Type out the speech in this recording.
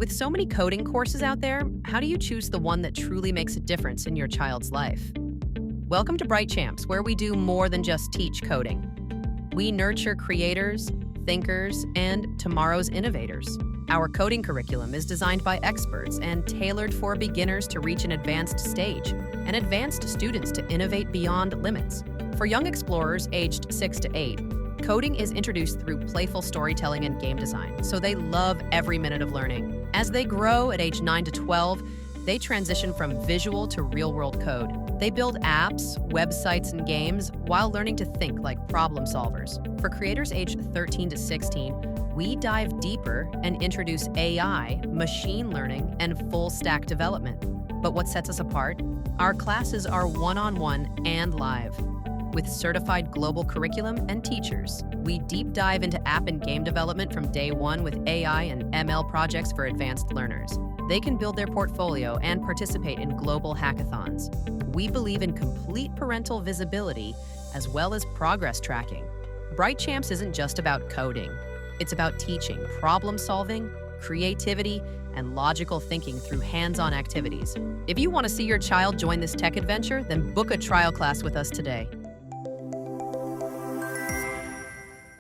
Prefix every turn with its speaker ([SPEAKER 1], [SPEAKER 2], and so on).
[SPEAKER 1] With so many coding courses out there, how do you choose the one that truly makes a difference in your child's life? Welcome to BrightCHAMPS, where we do more than just teach coding. We nurture creators, thinkers, and tomorrow's innovators. Our coding curriculum is designed by experts and tailored for beginners to reach an advanced stage, and advanced students to innovate beyond limits. For young explorers aged 6 to 8, coding is introduced through playful storytelling and game design, so they love every minute of learning. As they grow at age 9 to 12, they transition from visual to real-world code. They build apps, websites, and games while learning to think like problem solvers. For creators aged 13 to 16, we dive deeper and introduce AI, machine learning, and full-stack development. But what sets us apart? Our classes are one-on-one and live. With certified global curriculum and teachers, we deep dive into app and game development from day one with AI and ML projects for advanced learners. They can build their portfolio and participate in global hackathons. We believe in complete parental visibility as well as progress tracking. BrightCHAMPS isn't just about coding. It's about teaching problem solving, creativity, and logical thinking through hands-on activities. If you want to see your child join this tech adventure, then book a trial class with us today.